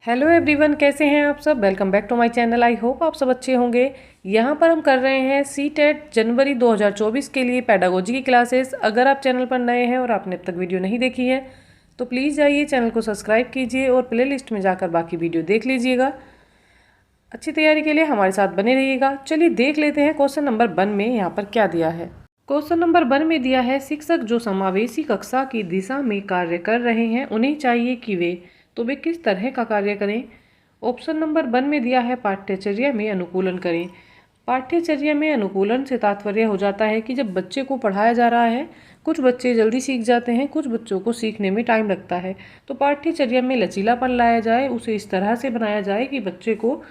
Hello everyone, कैसे हैं आप सब। Welcome back to my channel. I hope आप सब अच्छे होंगे। यहाँ पर हम कर रहे हैं सीटेट जनवरी 2024 के लिए पेडागोजी की क्लासेस। अगर आप चैनल पर नए हैं और आपने अब तक वीडियो नहीं देखी है तो प्लीज़ जाइए चैनल को सब्सक्राइब कीजिए और प्लेलिस्ट में जाकर बाकी वीडियो देख लीजिएगा। अच्छी तैयारी के लिए हमारे साथ बने रहिएगा। चलिए देख लेते हैं क्वेश्चन नंबर 1 में यहाँ पर क्या दिया है। क्वेश्चन नंबर 1 में दिया है, शिक्षक जो समावेशी कक्षा की दिशा में कार्य कर रहे हैं उन्हें चाहिए कि वे किस तरह का कार्य करें। ऑप्शन नंबर 1 में दिया है, पाठ्यचर्या में अनुकूलन करें। पाठ्यचर्या में अनुकूलन से तात्पर्य हो जाता है कि जब बच्चे को पढ़ाया जा रहा है, कुछ बच्चे जल्दी सीख जाते हैं, कुछ बच्चों को सीखने में टाइम लगता है, तो पाठ्यचर्या में लचीलापन लाया जाए, उसे इस तरह से बनाया जाए कि बच्चे को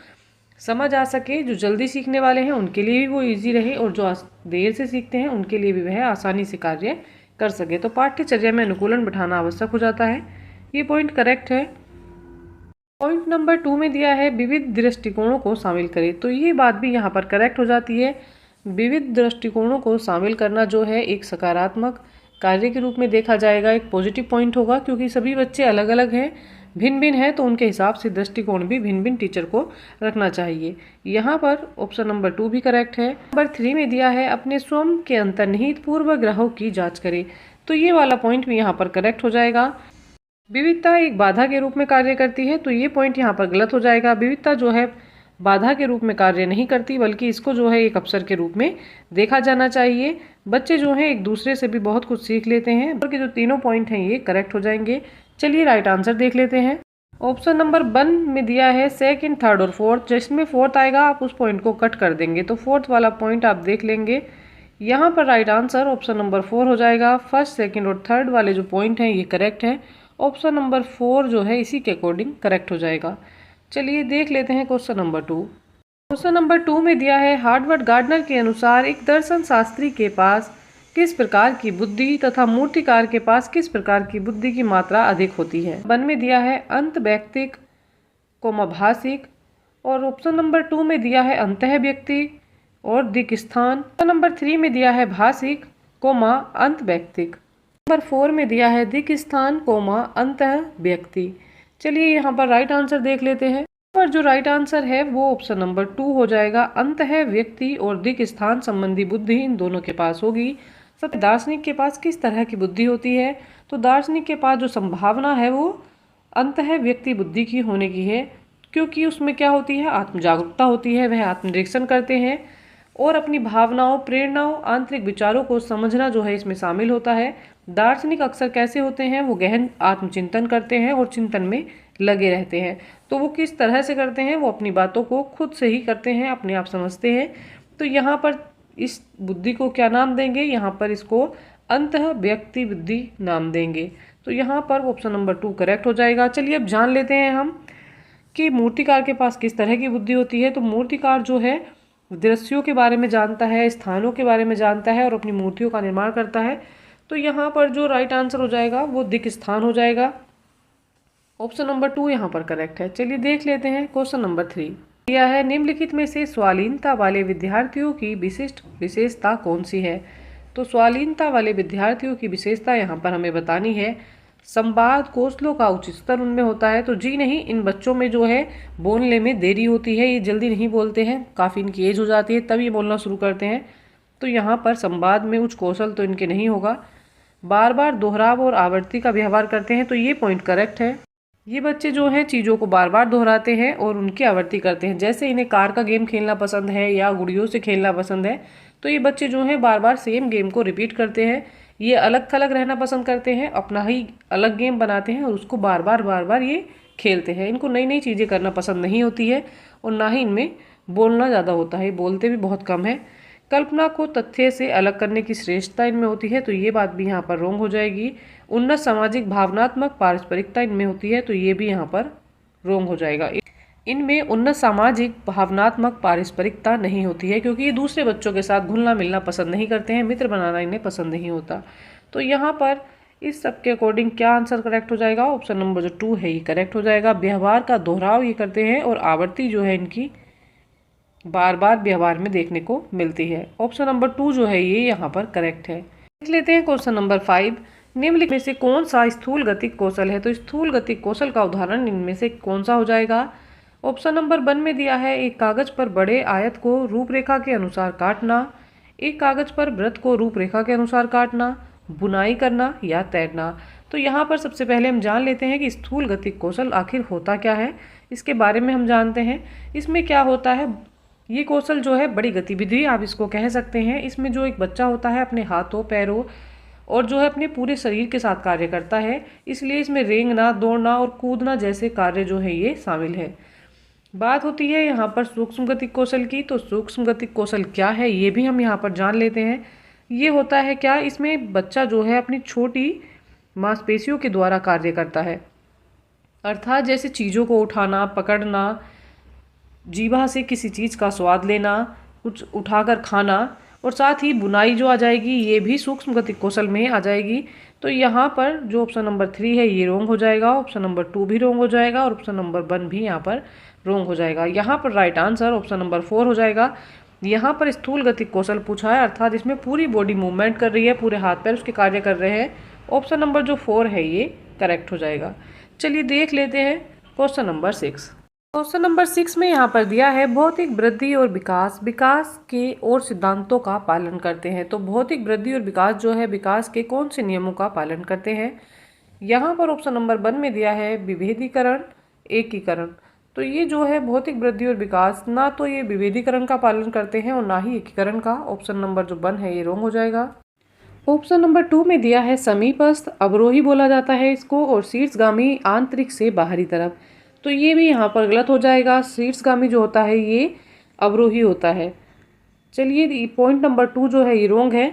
समझ आ सके। जो जल्दी सीखने वाले हैं उनके लिए भी वो इजी रहे और जो देर से सीखते हैं उनके लिए भी वह आसानी से कार्य कर सके। तो पाठ्यचर्या में अनुकूलन बिठाना आवश्यक हो जाता है। ये पॉइंट करेक्ट है। पॉइंट नंबर 2 में दिया है, विविध दृष्टिकोणों को शामिल करें। तो ये बात भी यहाँ पर करेक्ट हो जाती है। विविध दृष्टिकोणों को शामिल करना जो है एक सकारात्मक कार्य के रूप में देखा जाएगा, एक पॉजिटिव पॉइंट होगा, क्योंकि सभी बच्चे अलग अलग हैं, भिन्न भिन्न है, तो उनके हिसाब से दृष्टिकोण भी भिन्न भिन्न टीचर को रखना चाहिए। यहाँ पर ऑप्शन नंबर 2 भी करेक्ट है। नंबर 3 में दिया है, अपने स्वयं के अंतर्निहित पूर्वाग्रहों की जांच करें। तो ये वाला पॉइंट भी यहाँ पर करेक्ट हो जाएगा। विविधता एक बाधा के रूप में कार्य करती है, तो ये पॉइंट यहाँ पर गलत हो जाएगा। विविधता जो है बाधा के रूप में कार्य नहीं करती, बल्कि इसको जो है एक अवसर के रूप में देखा जाना चाहिए। बच्चे जो हैं एक दूसरे से भी बहुत कुछ सीख लेते हैं। और के जो तीनों पॉइंट हैं ये करेक्ट हो जाएंगे। चलिए राइट आंसर देख लेते हैं। ऑप्शन नंबर 1 में दिया है, सेकंड, थर्ड और फोर्थ। जिसमें फोर्थ आएगा आप उस पॉइंट को कट कर देंगे, तो फोर्थ वाला पॉइंट आप देख लेंगे। यहाँ पर राइट आंसर ऑप्शन नंबर 4 हो जाएगा। फर्स्ट, सेकंड और थर्ड वाले जो पॉइंट हैं ये करेक्ट है। ऑप्शन नंबर 4 जो है इसी के अकॉर्डिंग करेक्ट हो जाएगा। चलिए देख लेते हैं क्वेश्चन नंबर 2। क्वेश्चन नंबर 2 में दिया है, हार्वर्ड गार्डनर के अनुसार एक दर्शन शास्त्री के पास किस प्रकार की बुद्धि तथा मूर्तिकार के पास किस प्रकार की बुद्धि की मात्रा अधिक होती है। 1 में दिया है अंत व्यक्तिक भाषिक, और ऑप्शन नंबर 2 में दिया है अंतः व्यक्ति और दिक् स्थान। ऑप्शन नंबर 3 में दिया है भाषिक अंत व्यक्तिक। नंबर 4 में दिया है दिक् स्थान अंतः व्यक्ति। चलिए यहाँ पर राइट आंसर देख लेते हैं। पर जो राइट आंसर है वो ऑप्शन नंबर 2 हो जाएगा। अंतः व्यक्ति और दिक् स्थान संबंधी बुद्धि इन दोनों के पास होगी। सब दार्शनिक के पास किस तरह की बुद्धि होती है, तो दार्शनिक के पास जो संभावना है वो अंतः व्यक्ति बुद्धि की होने की है, क्योंकि उसमें क्या होती है, आत्म जागरूकता होती है। वह आत्मनिरीक्षण करते हैं और अपनी भावनाओं, प्रेरणाओं, आंतरिक विचारों को समझना जो है इसमें शामिल होता है। दार्शनिक अक्सर कैसे होते हैं, वो गहन आत्मचिंतन करते हैं और चिंतन में लगे रहते हैं। तो वो किस तरह से करते हैं, वो अपनी बातों को खुद से ही करते हैं, अपने आप समझते हैं। तो यहाँ पर इस बुद्धि को क्या नाम देंगे, यहाँ पर इसको अंतः व्यक्ति बुद्धि नाम देंगे। तो यहाँ पर ऑप्शन नंबर 2 करेक्ट हो जाएगा। चलिए अब जान लेते हैं हम कि मूर्तिकार के पास किस तरह की बुद्धि होती है। तो मूर्तिकार जो है दृश्यों के बारे में जानता है, स्थानों के बारे में जानता है और अपनी मूर्तियों का निर्माण करता है। तो यहाँ पर जो राइट आंसर हो जाएगा वो दिक् स्थान हो जाएगा। ऑप्शन नंबर 2 यहाँ पर करेक्ट है। चलिए देख लेते हैं क्वेश्चन नंबर 3। दिया है, निम्नलिखित में से स्वालीनता वाले विद्यार्थियों की विशिष्ट विशेषता कौन सी है। तो स्वालीनता वाले विद्यार्थियों की विशेषता यहाँ पर हमें बतानी है। संवाद कौशलों का उच्च स्तर उनमें होता है। तो जी नहीं, इन बच्चों में जो है बोलने में देरी होती है, ये जल्दी नहीं बोलते हैं, काफ़ी इनकी एज हो जाती है तब ये बोलना शुरू करते हैं। तो यहाँ पर संवाद में उच्च कौशल तो इनके नहीं होगा। बार बार दोहराव और आवृत्ति का व्यवहार करते हैं, तो ये पॉइंट करेक्ट है। ये बच्चे जो हैं चीज़ों को बार बार दोहराते हैं और उनकी आवृत्ति करते हैं। जैसे इन्हें कार का गेम खेलना पसंद है या गुड़ियों से खेलना पसंद है, तो ये बच्चे जो हैं बार बार सेम गेम को रिपीट करते हैं। ये अलग थलग रहना पसंद करते हैं, अपना ही अलग गेम बनाते हैं और उसको बार बार ये खेलते हैं। इनको नई नई चीज़ें करना पसंद नहीं होती है और ना ही इनमें बोलना ज़्यादा होता है, बोलते भी बहुत कम है। कल्पना को तथ्य से अलग करने की श्रेष्ठता इनमें होती है, तो ये बात भी यहाँ पर रॉन्ग हो जाएगी। उन्नत सामाजिक भावनात्मक पारस्परिकता इनमें होती है, तो ये भी यहाँ पर रॉन्ग हो जाएगा। इनमें उन्नत सामाजिक भावनात्मक पारस्परिकता नहीं होती है, क्योंकि ये दूसरे बच्चों के साथ घुलना मिलना पसंद नहीं करते हैं, मित्र बनाना इन्हें पसंद नहीं होता। तो यहाँ पर इस सब के अकॉर्डिंग क्या आंसर करेक्ट हो जाएगा, ऑप्शन नंबर जो 2 है ये करेक्ट हो जाएगा। व्यवहार का दोहराव ये करते हैं और आवृत्ति जो है इनकी बार बार व्यवहार में देखने को मिलती है। ऑप्शन नंबर 2 जो है ये यहाँ पर करेक्ट है। देख लेते हैं क्वेश्चन नंबर 5। निम्नलिखित में से कौन सा स्थूल गतिक कौशल है? तो स्थूल गतिक कौशल का उदाहरण इनमें से कौन सा हो जाएगा? ऑप्शन नंबर 1 में दिया है एक कागज पर बड़े आयत को रूपरेखा के अनुसार काटना, एक कागज पर वृत्त को रूपरेखा के अनुसार काटना, बुनाई करना या तैरना। तो यहाँ पर सबसे पहले हम जान लेते हैं कि स्थूल गतिक कौशल आखिर होता क्या है, इसके बारे में हम जानते हैं। इसमें क्या होता है, ये कौशल जो है बड़ी गतिविधि आप इसको कह सकते हैं। इसमें जो एक बच्चा होता है अपने हाथों, पैरों और जो है अपने पूरे शरीर के साथ कार्य करता है, इसलिए इसमें रेंगना, दौड़ना और कूदना जैसे कार्य जो है ये शामिल है। बात होती है यहाँ पर सूक्ष्म गतिक कौशल की, तो सूक्ष्म गतिक कौशल क्या है ये भी हम यहाँ पर जान लेते हैं। ये होता है क्या, इसमें बच्चा जो है अपनी छोटी मांसपेशियों के द्वारा कार्य करता है, अर्थात जैसे चीज़ों को उठाना, पकड़ना, जीभा से किसी चीज़ का स्वाद लेना, कुछ उठाकर खाना, और साथ ही बुनाई जो आ जाएगी ये भी सूक्ष्म गतिक कौशल में आ जाएगी। तो यहाँ पर जो ऑप्शन नंबर 3 है ये रॉन्ग हो जाएगा, ऑप्शन नंबर 2 भी रॉन्ग हो जाएगा और ऑप्शन नंबर 1 भी यहाँ पर रॉन्ग हो जाएगा। यहाँ पर राइट आंसर ऑप्शन नंबर 4 हो जाएगा। यहाँ पर स्थूल गतिक कौशल पूछा है, अर्थात इसमें पूरी बॉडी मूवमेंट कर रही है, पूरे हाथ पैर उसके कार्य कर रहे हैं। ऑप्शन नंबर जो 4 है ये करेक्ट हो जाएगा। चलिए देख लेते हैं क्वेश्चन नंबर 6। क्वेश्चन नंबर 6 में यहाँ पर दिया है भौतिक वृद्धि और विकास के और सिद्धांतों का पालन करते हैं। तो भौतिक वृद्धि और विकास जो है विकास के कौन से नियमों का पालन करते हैं? यहाँ पर ऑप्शन नंबर 1 में दिया है विभेदीकरण, एकीकरण। तो ये जो है भौतिक वृद्धि और विकास, ना तो ये विभेदीकरण का पालन करते हैं और ना ही एकीकरण का। ऑप्शन नंबर जो 1 है ये रॉन्ग हो जाएगा। ऑप्शन नंबर 2 में दिया है समीपस्थ, अवरोही बोला जाता है इसको, और शीर्षगामी आंतरिक से बाहरी तरफ। तो ये भी यहाँ पर गलत हो जाएगा। शीर्षगामी जो होता है ये अवरोही होता है। चलिए पॉइंट नंबर 2 जो है ये रॉन्ग है।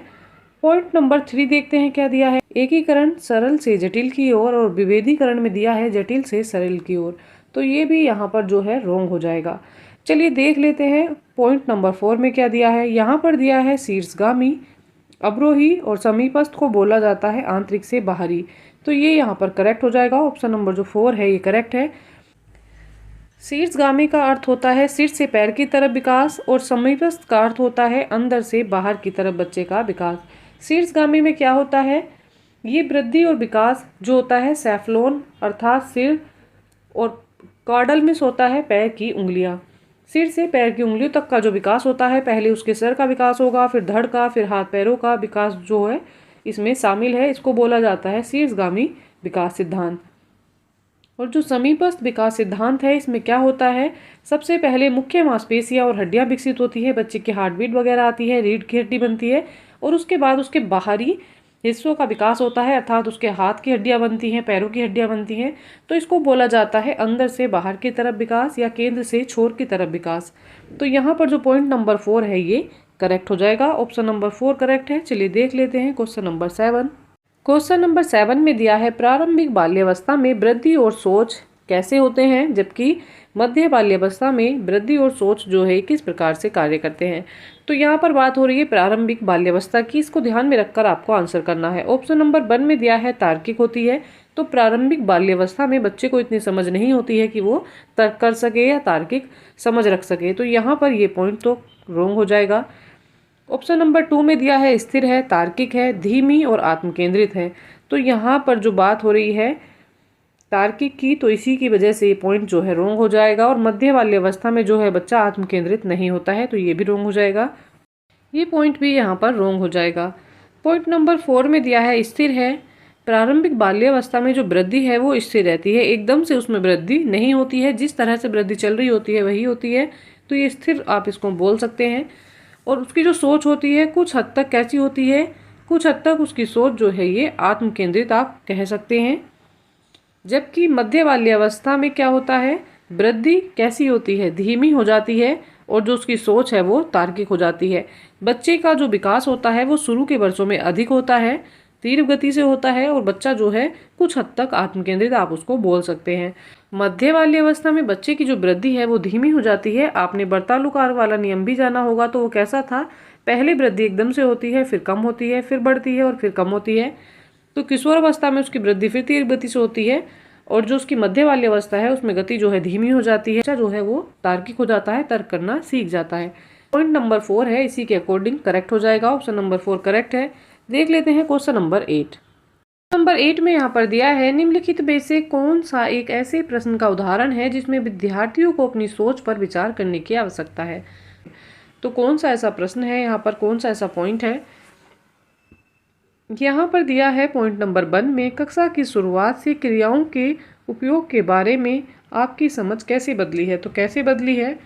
पॉइंट नंबर 3 देखते हैं क्या दिया है। एकीकरण सरल से जटिल की ओर और विभेदीकरण में दिया है जटिल से सरल की ओर। तो ये भी यहाँ पर जो है रॉन्ग हो जाएगा। चलिए देख लेते हैं पॉइंट नंबर 4 में क्या दिया है। यहाँ पर दिया है शीर्षगामी, अवरोही और समीपस्थ को बोला जाता है आंतरिक से बाहरी। तो ये यहाँ पर करेक्ट हो जाएगा। ऑप्शन नंबर जो 4 है ये करेक्ट है। शीर्षगामी का अर्थ होता है सिर से पैर की तरफ विकास और समीपस्थ का अर्थ होता है अंदर से बाहर की तरफ बच्चे का विकास। शीर्षगामी में क्या होता है, ये वृद्धि और विकास जो होता है सेफ्लोन अर्थात सिर, और कॉर्डलमिस होता है पैर की उंगलियां। सिर से पैर की उंगलियों तक का जो विकास होता है, पहले उसके सर का विकास होगा, फिर धड़ का, फिर हाथ पैरों का विकास जो है इसमें शामिल है। इसको बोला जाता है शीर्षगामी विकास सिद्धांत। और जो समीपस्थ विकास सिद्धांत है इसमें क्या होता है, सबसे पहले मुख्य मांसपेशियां और हड्डियां विकसित होती है, बच्चे की हार्ट बीट वगैरह आती है, रीढ़ की हड्डी बनती है, और उसके बाद उसके बाहरी हिस्सों का विकास होता है, अर्थात उसके हाथ की हड्डियां बनती हैं, पैरों की हड्डियां बनती हैं। तो इसको बोला जाता है अंदर से बाहर की तरफ विकास या केंद्र से छोर की तरफ विकास। तो यहाँ पर जो पॉइंट नंबर 4 है ये करेक्ट हो जाएगा। ऑप्शन नंबर 4 करेक्ट है। चलिए देख लेते हैं क्वेश्चन नंबर 7। क्वेश्चन नंबर 7 में दिया है प्रारंभिक बाल्यावस्था में वृद्धि और सोच कैसे होते हैं, जबकि मध्य बाल्यावस्था में वृद्धि और सोच जो है किस प्रकार से कार्य करते हैं। तो यहाँ पर बात हो रही है प्रारंभिक बाल्यावस्था की, इसको ध्यान में रखकर आपको आंसर करना है। ऑप्शन नंबर 1 में दिया है तार्किक होती है। तो प्रारंभिक बाल्यावस्था में बच्चे को इतनी समझ नहीं होती है कि वो तर्क कर सके या तार्किक समझ रख सके। तो यहाँ पर ये पॉइंट तो रॉन्ग हो जाएगा। ऑप्शन नंबर 2 में दिया है स्थिर है, तार्किक है, धीमी और आत्मकेंद्रित है। तो यहाँ पर जो बात हो रही है तार्किक की, तो इसी की वजह से ये पॉइंट जो है रॉन्ग हो जाएगा। और मध्य बाल्यावस्था में जो है बच्चा आत्मकेंद्रित नहीं होता है, तो ये भी रॉन्ग हो जाएगा। ये पॉइंट भी यहाँ पर रॉन्ग हो जाएगा। पॉइंट नंबर 4 में दिया है स्थिर है। प्रारंभिक बाल्यावस्था में जो वृद्धि है वो स्थिर रहती है, एकदम से उसमें वृद्धि नहीं होती है, जिस तरह से वृद्धि चल रही होती है वही होती है। तो ये स्थिर आप इसको बोल सकते हैं। और उसकी जो सोच होती है कुछ हद तक कैसी होती है, कुछ हद तक उसकी सोच जो है ये आत्मकेंद्रित आप कह सकते हैं। जबकि मध्य बाल्यावस्था में क्या होता है, वृद्धि कैसी होती है, धीमी हो जाती है, और जो उसकी सोच है वो तार्किक हो जाती है। बच्चे का जो विकास होता है वो शुरू के वर्षों में अधिक होता है, तीव्र गति से होता है, और बच्चा जो है कुछ हद तक आत्मकेंद्रित आप उसको बोल सकते हैं। मध्य बाल्यावस्था में बच्चे की जो वृद्धि है वो धीमी हो जाती है। आपने वर्तालुकार वाला नियम भी जाना होगा, तो वो कैसा था, पहले वृद्धि एकदम से होती है, फिर कम होती है, फिर बढ़ती है और फिर कम होती है। तो किशोरावस्था में उसकी वृद्धि फिर तीव्र गति से होती है, और जो उसकी मध्य बाल्यावस्था है उसमें गति जो है धीमी हो जाती है। बच्चा जो है वो तार्किक हो जाता है, तर्क करना सीख जाता है। पॉइंट नंबर 4 है, इसी के अकॉर्डिंग करेक्ट हो जाएगा। ऑप्शन नंबर 4 करेक्ट है। देख लेते हैं क्वेश्चन नंबर 8। नंबर 8 में यहाँ पर दिया है निम्नलिखित में से कौन सा एक ऐसे प्रश्न का उदाहरण है जिसमें विद्यार्थियों को अपनी सोच पर विचार करने की आवश्यकता है। तो कौन सा ऐसा प्रश्न है, यहाँ पर कौन सा ऐसा पॉइंट है। यहाँ पर दिया है पॉइंट नंबर 1 में कक्षा की शुरुआत से क्रियाओं के उपयोग के बारे में आपकी समझ कैसे बदली है। तो कैसे बदली है।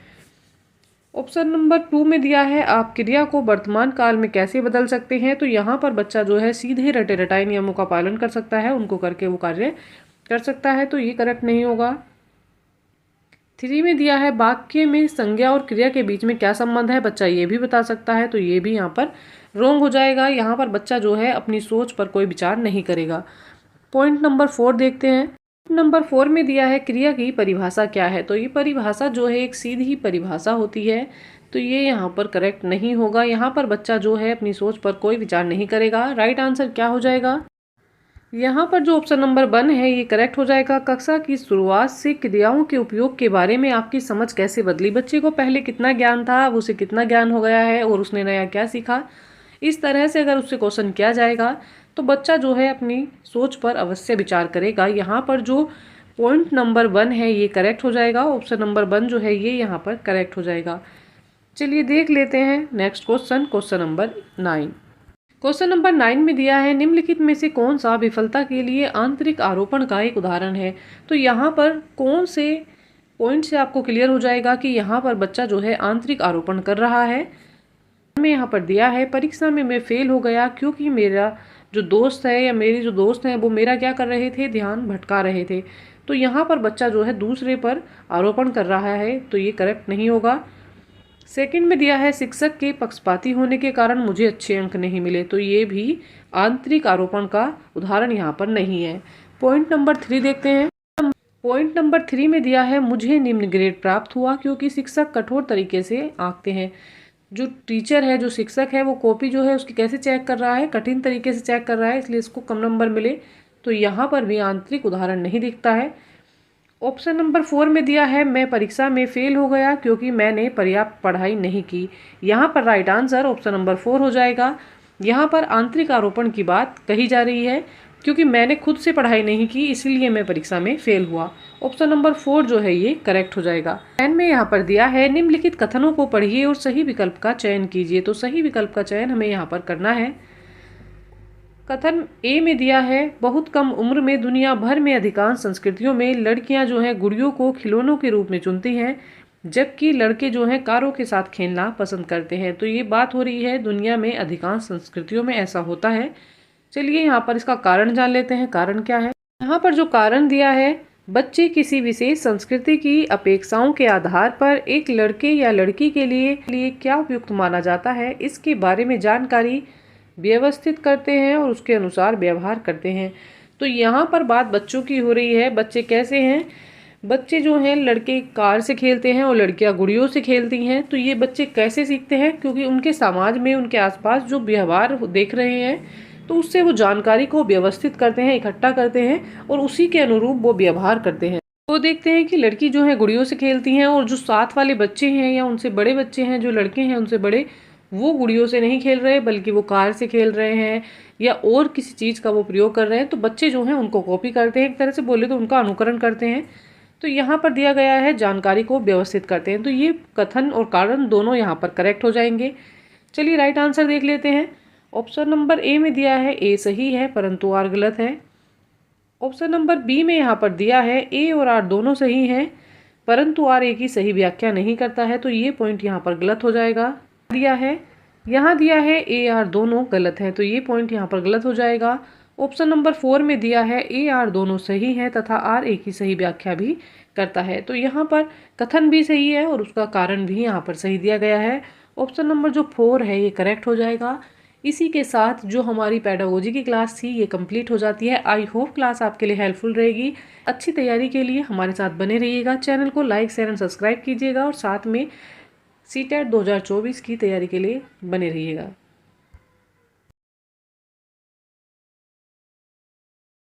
ऑप्शन नंबर 2 में दिया है आप क्रिया को वर्तमान काल में कैसे बदल सकते हैं। तो यहाँ पर बच्चा जो है सीधे रटे रटाई नियमों का पालन कर सकता है, उनको करके वो कार्य कर सकता है। तो ये करेक्ट नहीं होगा। 3 में दिया है वाक्य में संज्ञा और क्रिया के बीच में क्या संबंध है, बच्चा ये भी बता सकता है। तो ये भी यहाँ पर रॉन्ग हो जाएगा। यहाँ पर बच्चा जो है अपनी सोच पर कोई विचार नहीं करेगा। पॉइंट नंबर 4 देखते हैं। नंबर 4 में दिया है क्रिया की परिभाषा क्या है। तो ये परिभाषा जो है एक सीधी परिभाषा होती है। तो ये यहाँ पर करेक्ट नहीं होगा। यहाँ पर बच्चा जो है अपनी सोच पर कोई विचार नहीं करेगा। राइट आंसर क्या हो जाएगा। यहाँ पर जो ऑप्शन नंबर 1 है ये करेक्ट हो जाएगा। कक्षा की शुरुआत से क्रियाओं के उपयोग के बारे में आपकी समझ कैसे बदली। बच्चे को पहले कितना ज्ञान था, अब उसे कितना ज्ञान हो गया है और उसने नया क्या सीखा। इस तरह से अगर उससे क्वेश्चन किया जाएगा तो बच्चा जो है अपनी सोच पर अवश्य विचार करेगा। यहाँ पर जो पॉइंट नंबर 1 है ये करेक्ट हो जाएगा। ऑप्शन नंबर 1 जो है ये यहाँ पर करेक्ट हो जाएगा। चलिए देख लेते हैं next question, question number 9। Question number 9 में दिया है निम्नलिखित में से कौन सा विफलता के लिए आंतरिक आरोपण का एक उदाहरण है। तो यहाँ पर कौन से पॉइंट से आपको क्लियर हो जाएगा कि यहाँ पर बच्चा जो है आंतरिक आरोपण कर रहा है। में यहाँ पर दिया है परीक्षा में मैं फेल हो गया क्योंकि मेरा जो दोस्त है या मेरी जो दोस्त हैं वो मेरा क्या कर रहे थे, ध्यान भटका रहे थे। तो यहाँ पर बच्चा जो है दूसरे पर आरोपण कर रहा है। तो ये करेक्ट नहीं होगा। सेकंड में दिया है शिक्षक के पक्षपाती होने के कारण मुझे अच्छे अंक नहीं मिले। तो ये भी आंतरिक आरोपण का उदाहरण यहाँ पर नहीं है। पॉइंट नंबर 3 देखते हैं। पॉइंट नंबर 3 में दिया है मुझे निम्न ग्रेड प्राप्त हुआ क्योंकि शिक्षक कठोर तरीके से आंकते हैं। जो टीचर है, जो शिक्षक है, वो कॉपी जो है उसकी कैसे चेक कर रहा है, कठिन तरीके से चेक कर रहा है, इसलिए इसको कम नंबर मिले। तो यहाँ पर भी आंतरिक उदाहरण नहीं दिखता है। ऑप्शन नंबर 4 में दिया है मैं परीक्षा में फेल हो गया क्योंकि मैंने पर्याप्त पढ़ाई नहीं की। यहाँ पर राइट आंसर ऑप्शन नंबर 4 हो जाएगा। यहाँ पर आंतरिक आरोपण की बात कही जा रही है क्योंकि मैंने खुद से पढ़ाई नहीं की इसलिए मैं परीक्षा में फेल हुआ। ऑप्शन नंबर 4 जो है ये करेक्ट हो जाएगा। 10 में यहाँ पर दिया है निम्नलिखित कथनों को पढ़िए और सही विकल्प का चयन कीजिए। तो सही विकल्प का चयन हमें यहाँ पर करना है। कथन ए में दिया है बहुत कम उम्र में दुनिया भर में अधिकांश संस्कृतियों में लड़कियां जो हैं गुड़ियों को खिलौनों के रूप में चुनती हैं जबकि लड़के जो हैं कारों के साथ खेलना पसंद करते हैं। तो ये बात हो रही है दुनिया में अधिकांश संस्कृतियों में ऐसा होता है। चलिए यहाँ पर इसका कारण जान लेते हैं। कारण क्या है। यहाँ पर जो कारण दिया है बच्चे किसी विशेष संस्कृति की अपेक्षाओं के आधार पर एक लड़के या लड़की के लिए क्या उपयुक्त माना जाता है इसके बारे में जानकारी व्यवस्थित करते हैं और उसके अनुसार व्यवहार करते हैं। तो यहाँ पर बात बच्चों की हो रही है। बच्चे कैसे हैं। बच्चे जो हैं लड़के कार से खेलते हैं और लड़कियाँ गुड़ियों से खेलती हैं। तो ये बच्चे कैसे सीखते हैं क्योंकि उनके समाज में उनके आसपास जो व्यवहार देख रहे हैं तो उससे वो जानकारी को व्यवस्थित करते हैं, इकट्ठा करते हैं और उसी के अनुरूप वो व्यवहार करते हैं। वो देखते हैं कि लड़की जो है गुड़ियों से खेलती हैं और जो साथ वाले बच्चे हैं या उनसे बड़े बच्चे हैं, जो लड़के हैं उनसे बड़े, वो गुड़ियों से नहीं खेल रहे बल्कि वो कार से खेल रहे हैं या और किसी चीज़ का वो प्रयोग कर रहे हैं। तो बच्चे जो हैं उनको कॉपी करते हैं, एक तरह से बोले तो उनका अनुकरण करते हैं। तो यहाँ पर दिया गया है जानकारी को व्यवस्थित करते हैं। तो ये कथन और कारण दोनों यहाँ पर करेक्ट हो जाएंगे। चलिए राइट आंसर देख लेते हैं। ऑप्शन नंबर ए में दिया है ए सही है परंतु आर गलत है। ऑप्शन नंबर बी में यहाँ पर दिया है ए और आर दोनों सही हैं परंतु आर ए की सही व्याख्या नहीं करता है। तो ये पॉइंट यहाँ पर गलत हो जाएगा। यहाँ दिया है ए आर दोनों गलत है। तो ये पॉइंट यहाँ पर गलत हो जाएगा। ऑप्शन नंबर 4 में दिया है ए आर दोनों सही हैं तथा आर ए की सही व्याख्या भी करता है। तो यहाँ पर कथन भी सही है और उसका कारण भी यहाँ पर सही दिया गया है। ऑप्शन नंबर जो 4 है ये करेक्ट हो जाएगा। इसी के साथ जो हमारी पेडागोजी की क्लास थी ये कंप्लीट हो जाती है। आई होप क्लास आपके लिए हेल्पफुल रहेगी। अच्छी तैयारी के लिए हमारे साथ बने रहिएगा। चैनल को लाइक शेयर एंड सब्सक्राइब कीजिएगा और साथ में सीटेट 2024 की तैयारी के लिए बने रहिएगा।